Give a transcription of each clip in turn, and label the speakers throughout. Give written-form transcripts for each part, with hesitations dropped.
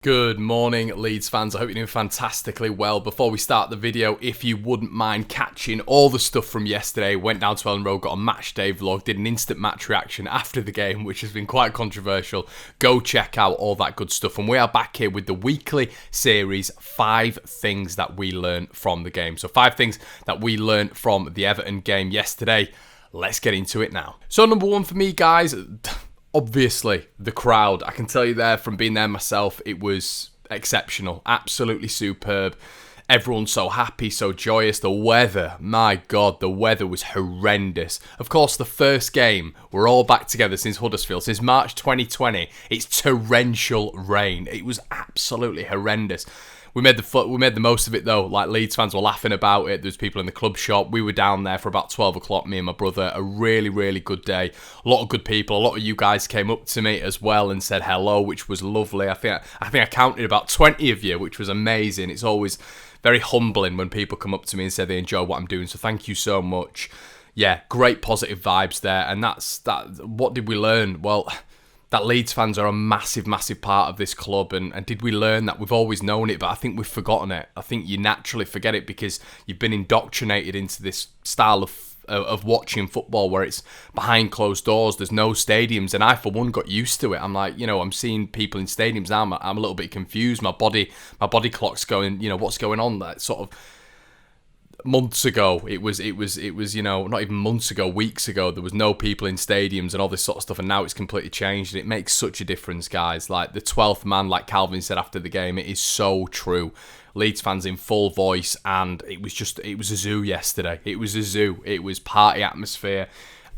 Speaker 1: Good morning, Leeds fans. I hope you're doing fantastically well. Before we start the video, if you wouldn't mind catching all the stuff from yesterday, went down to Ellen Road, got a match day vlog, did an instant match reaction after the game, which has been quite controversial. Go check out all that good stuff. And we are back here with the weekly series, 5 things that we learned from the game. So 5 things that we learned from the Everton game yesterday. Let's get into it now. So number 1 for me, guys, obviously, the crowd. I can tell you there, from being there myself, it was exceptional. Absolutely superb. Everyone's so happy, so joyous. The weather, my God, the weather was horrendous. Of course, the first game, we're all back together since Huddersfield. Since March 2020, it's torrential rain. It was absolutely horrendous. We made the most of it though. Like, Leeds fans were laughing about it. There's people in the club shop. We were down there for about 12 o'clock, me and my brother. A really, really good day. A lot of good people. A lot of you guys came up to me as well and said hello, which was lovely. I think I counted about 20 of you, which was amazing. It's always very humbling when people come up to me and say they enjoy what I'm doing. So thank you so much. Yeah, great positive vibes there. And that's that. What did we learn? Well, that Leeds fans are a massive, massive part of this club. And did we learn that? We've always known it, but I think we've forgotten it. I think you naturally forget it because you've been indoctrinated into this style of watching football where it's behind closed doors. There's no stadiums. And I, for one, got used to it. I'm like, I'm seeing people in stadiums now. I'm a little bit confused. My body clock's going, what's going on? That sort of months ago, it was not even months ago, weeks ago, there was no people in stadiums and all this sort of stuff, and now it's completely changed, and it makes such a difference, guys. Like, the 12th man, like Calvin said after the game, it is so true. Leeds fans in full voice, and it was a zoo yesterday. It was a zoo. It was party atmosphere,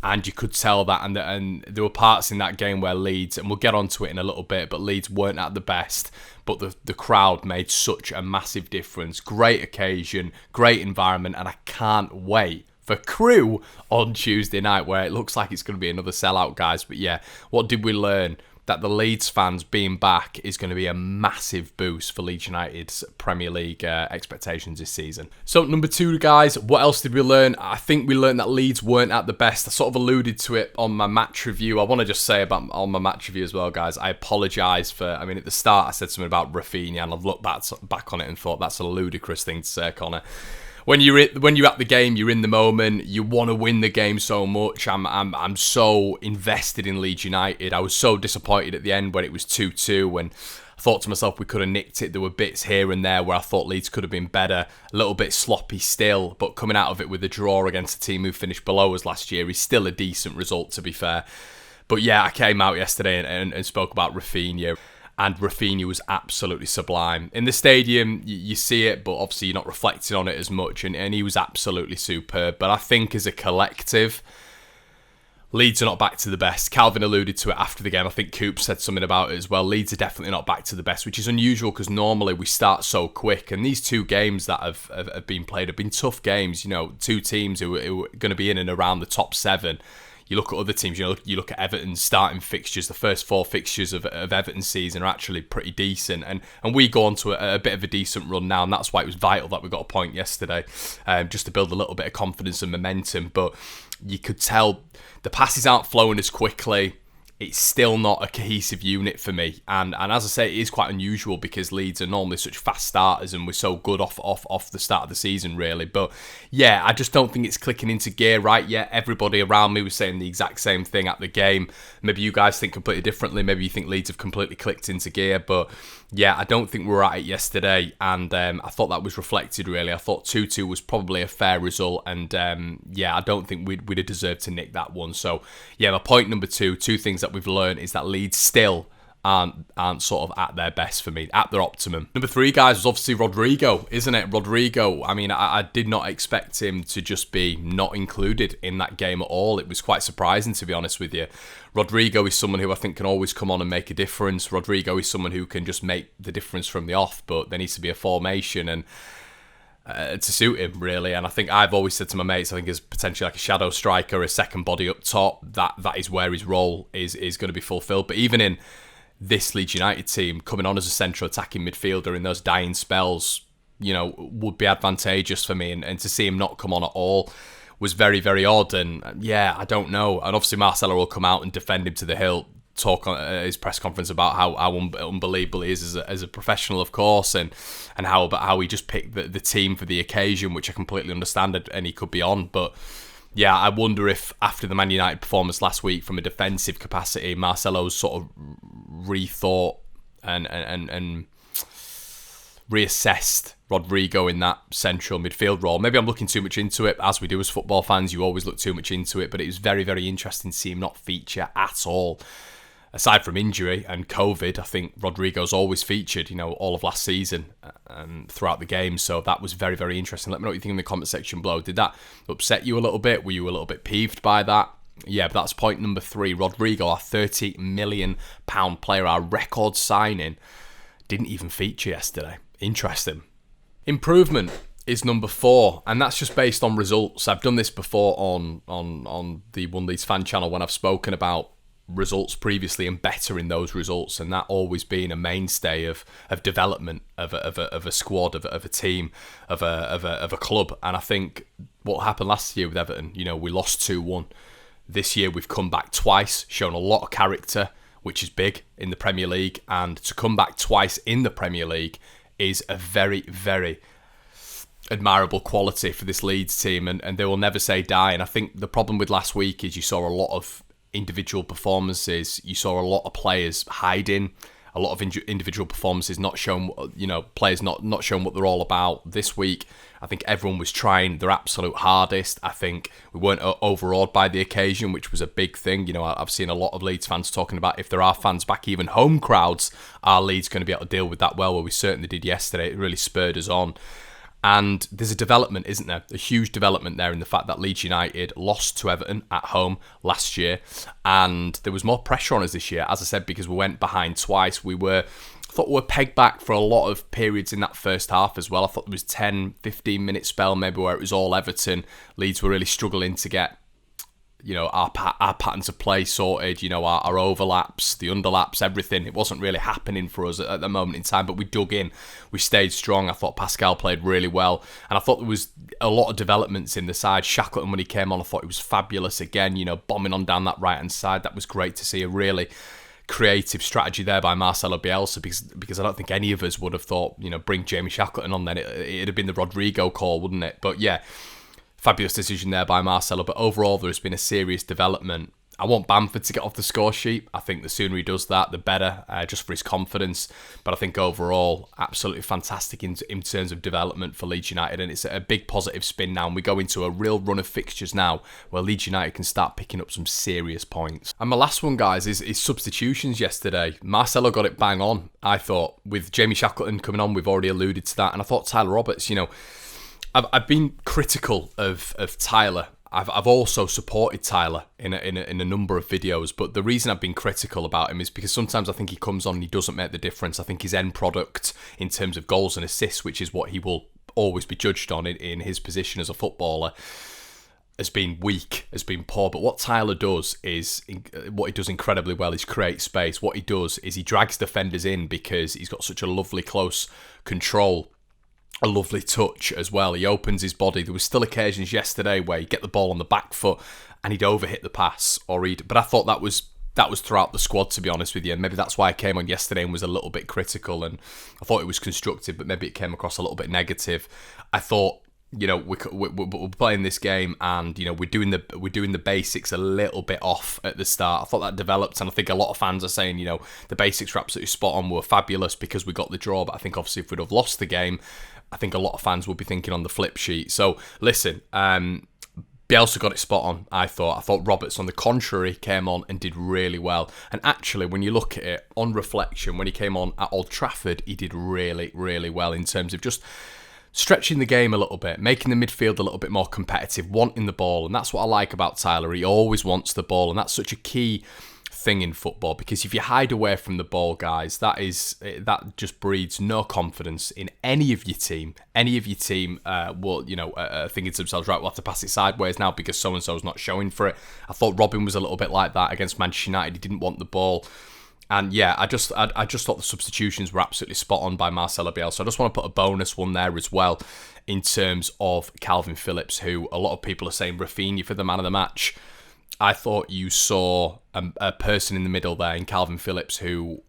Speaker 1: and you could tell that, and there were parts in that game where Leeds, and we'll get onto it in a little bit, but Leeds weren't at the best, but the crowd made such a massive difference. Great occasion, great environment, and I can't wait for Crew on Tuesday night, where it looks like it's going to be another sellout, guys. But yeah, what did we learn? That the Leeds fans being back is going to be a massive boost for Leeds United's Premier League expectations this season. So number 2, guys, what else did we learn? I think we learned that Leeds weren't at the best. I sort of alluded to it on my match review. I want to just say about on my match review as well, guys, I apologise for, at the start I said something about Rafinha, and I've looked back on it and thought that's a ludicrous thing to say, Connor. When you're at the game, you're in the moment. You want to win the game so much. I'm so invested in Leeds United. I was so disappointed at the end when it was 2-2. When I thought to myself we could have nicked it. There were bits here and there where I thought Leeds could have been better. A little bit sloppy still, but coming out of it with a draw against a team who finished below us last year is still a decent result, to be fair. But yeah, I came out yesterday and spoke about Rafinha. And Rafinha was absolutely sublime. In the stadium, you see it, but obviously you're not reflecting on it as much. And he was absolutely superb. But I think as a collective, Leeds are not back to the best. Calvin alluded to it after the game. I think Coop said something about it as well. Leeds are definitely not back to the best, which is unusual because normally we start so quick. And these 2 games that have been played have been tough games. 2 teams who are going to be in and around the top 7. You look at other teams, you look at Everton's starting fixtures. The first 4 fixtures of Everton's season are actually pretty decent. And we go on to a bit of a decent run now. And that's why it was vital that we got a point yesterday, just to build a little bit of confidence and momentum. But you could tell the passes aren't flowing as quickly. It's still not a cohesive unit for me. And as I say, it is quite unusual because Leeds are normally such fast starters and we're so good off the start of the season, really. But yeah, I just don't think it's clicking into gear right yet. Everybody around me was saying the exact same thing at the game. Maybe you guys think completely differently. Maybe you think Leeds have completely clicked into gear. But yeah, I don't think we were at it yesterday. And I thought that was reflected, really. I thought 2-2 was probably a fair result. And yeah, I don't think we'd have deserved to nick that one. So yeah, my point number 2 things that we've learned is that Leeds still aren't sort of at their best for me, at their optimum. Number 3, guys, was obviously Rodrigo, isn't it? Rodrigo, I did not expect him to just be not included in that game at all. It was quite surprising, to be honest with you. Rodrigo is someone who I think can always come on and make a difference. Rodrigo is someone who can just make the difference from the off, but there needs to be a formation and to suit him, really. And I think I've always said to my mates, I think as potentially like a shadow striker, a second body up top, that is where his role is going to be fulfilled. But even in this Leeds United team, coming on as a central attacking midfielder in those dying spells, would be advantageous for me. And to see him not come on at all was very, very odd. And yeah, I don't know. And obviously Marcelo will come out and defend him to the hilt talk on his press conference about how unbelievable he is as a professional, of course, and how he just picked the team for the occasion, which I completely understand, and he could be on. But yeah, I wonder if after the Man United performance last week, from a defensive capacity, Marcelo's sort of rethought and reassessed Rodrigo in that central midfield role. Maybe I'm looking too much into it, as we do as football fans. You always look too much into it, but it was very, very interesting to see him not feature at all. Aside from injury and COVID, I think Rodrigo's always featured, all of last season and throughout the game. So that was very, very interesting. Let me know what you think in the comment section below. Did that upset you a little bit? Were you a little bit peeved by that? Yeah, but that's point number 3. Rodrigo, our £30 million player, our record signing, didn't even feature yesterday. Interesting. Improvement is number 4, and that's just based on results. I've done this before on the Leeds Fan Channel when I've spoken about results previously and bettering those results, and that always being a mainstay of development of a squad, of a team, of a club. And I think what happened last year with Everton, we lost 2-1. This year we've come back twice, shown a lot of character, which is big in the Premier League, and to come back twice in the Premier League is a very, very admirable quality for this Leeds team, and they will never say die. And I think the problem with last week is you saw a lot of individual performances, you saw a lot of players hiding, a lot of individual performances not shown, players not showing what they're all about. This week, I think everyone was trying their absolute hardest. I think we weren't overawed by the occasion, which was a big thing. I've seen a lot of Leeds fans talking about if there are fans back, even home crowds, are Leeds going to be able to deal with that well? Well, we certainly did yesterday. It really spurred us on. And there's a development, isn't there? A huge development there in the fact that Leeds United lost to Everton at home last year. And there was more pressure on us this year, as I said, because we went behind twice. I thought we were pegged back for a lot of periods in that first half as well. I thought there was 10, 15-minute spell maybe where it was all Everton. Leeds were really struggling to get our patterns of play sorted, our overlaps, the underlaps, everything. It wasn't really happening for us at the moment in time, but we dug in. We stayed strong. I thought Pascal played really well, and I thought there was a lot of developments in the side. Shackleton, when he came on, I thought he was fabulous again, bombing on down that right-hand side. That was great to see. A really creative strategy there by Marcelo Bielsa, because I don't think any of us would have thought, bring Jamie Shackleton on then. It'd have been the Rodrigo call, wouldn't it? But yeah, fabulous decision there by Marcelo. But overall, there's been a serious development. I want Bamford to get off the score sheet. I think the sooner he does that, the better, just for his confidence. But I think overall, absolutely fantastic in terms of development for Leeds United. And it's a big positive spin now. And we go into a real run of fixtures now where Leeds United can start picking up some serious points. And my last one, guys, is substitutions yesterday. Marcelo got it bang on, I thought. With Jamie Shackleton coming on, we've already alluded to that. And I thought Tyler Roberts, I've been critical of Tyler. I've also supported Tyler in a number of videos, but the reason I've been critical about him is because sometimes I think he comes on and he doesn't make the difference. I think his end product in terms of goals and assists, which is what he will always be judged on in his position as a footballer, has been weak, has been poor. But what Tyler does is, what he does incredibly well is create space. What he does is he drags defenders in because he's got such a lovely close control, a lovely touch as well. He opens his body. There was still occasions yesterday where he'd get the ball on the back foot and he'd overhit the pass, but I thought that was throughout the squad, to be honest with you, and maybe that's why I came on yesterday and was a little bit critical, and I thought it was constructive, but maybe it came across a little bit negative. I thought, we're playing this game, and we're doing the basics a little bit off at the start. I thought that developed, and I think a lot of fans are saying, the basics were absolutely spot on. Were fabulous because we got the draw, but I think obviously if we'd have lost the game, I think a lot of fans would be thinking on the flip sheet. So listen, Bielsa got it spot on, I thought. I thought Roberts, on the contrary, came on and did really well. And actually, when you look at it, on reflection, when he came on at Old Trafford, he did really, really well in terms of just stretching the game a little bit, making the midfield a little bit more competitive, wanting the ball. And that's what I like about Tyler. He always wants the ball, and that's such a key thing in football, because if you hide away from the ball, guys, that just breeds no confidence in any of your team. Will thinking to themselves, right, we'll have to pass it sideways now because so and so's not showing for it. I thought Robin was a little bit like that against Manchester United. He didn't want the ball. And yeah, I just thought the substitutions were absolutely spot on by Marcelo Bielsa. I just want to put a bonus one there as well in terms of Calvin Phillips, who a lot of people are saying Rafinha for the man of the match. I thought you saw a person in the middle there in Calvin Phillips who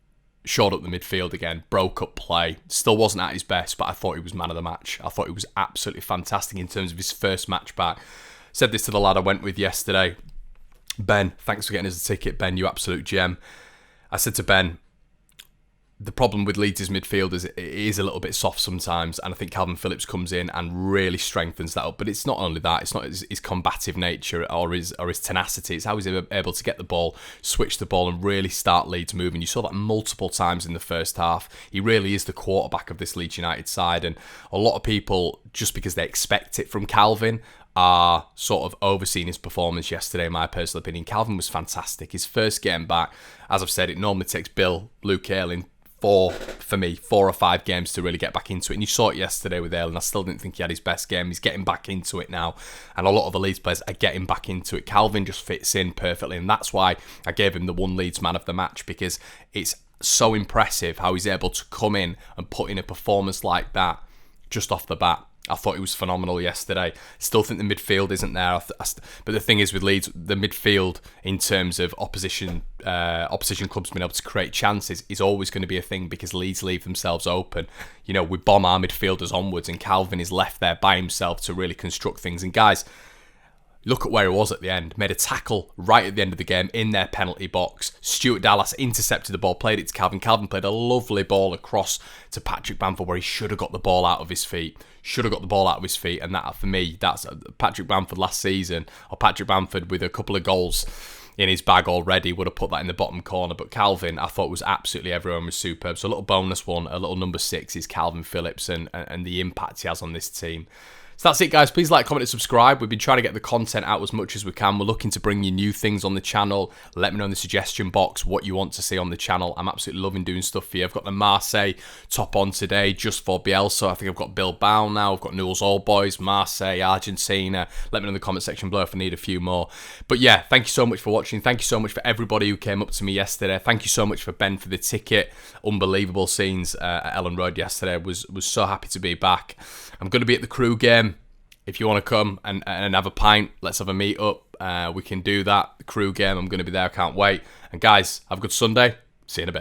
Speaker 1: shored up the midfield again, broke up play. Still wasn't at his best, but I thought he was man of the match. I thought he was absolutely fantastic in terms of his first match back. Said this to the lad I went with yesterday. Ben, thanks for getting us a ticket. Ben, you absolute gem. I said to Ben, the problem with Leeds' midfield is it is a little bit soft sometimes, and I think Calvin Phillips comes in and really strengthens that up. But it's not only that; it's not his combative nature or his tenacity. It's how he's able to get the ball, switch the ball, and really start Leeds moving. You saw that multiple times in the first half. He really is the quarterback of this Leeds United side, and a lot of people, just because they expect it from Calvin, are sort of overseeing his performance yesterday, in my personal opinion. Calvin was fantastic. His first game back, as I've said, it normally takes Luke Ayling, 4 or 5 games to really get back into it. And you saw it yesterday with Ayling. I still didn't think he had his best game. He's getting back into it now. And a lot of the Leeds players are getting back into it. Calvin just fits in perfectly. And that's why I gave him the one Leeds man of the match, because it's so impressive how he's able to come in and put in a performance like that just off the bat. I thought he was phenomenal yesterday. Still think the midfield isn't there. But the thing is with Leeds, the midfield in terms of opposition clubs being able to create chances is always going to be a thing, because Leeds leave themselves open. You know, we bomb our midfielders onwards, and Calvin is left there by himself to really construct things. And guys, look at where he was at the end. Made a tackle right at the end of the game in their penalty box. Stuart Dallas intercepted the ball, played it to Calvin. Calvin played a lovely ball across to Patrick Bamford, where he should have got the ball out of his feet. And that, for me, that's Patrick Bamford last season, or Patrick Bamford with a couple of goals in his bag already, would have put that in the bottom corner. But Calvin, I thought, was absolutely, everyone was superb. So a little bonus one, a little number 6 is Calvin Phillips and the impact he has on this team. So that's it, guys. Please like, comment, and subscribe. We've been trying to get the content out as much as we can. We're looking to bring you new things on the channel. Let me know in the suggestion box what you want to see on the channel. I'm absolutely loving doing stuff for you. I've got the Marseille top on today just for Bielsa. I think I've got Bilbao now. I've got Newell's Old Boys, Marseille, Argentina. Let me know in the comment section below if I need a few more. But yeah, thank you so much for watching. Thank you so much for everybody who came up to me yesterday. Thank you so much for Ben for the ticket. Unbelievable scenes at Ellen Road yesterday. Was so happy to be back. I'm going to be at the Crew game. If you want to come and have a pint, let's have a meet up. We can do that. The Crew game, I'm going to be there. I can't wait. And guys, have a good Sunday. See you in a bit.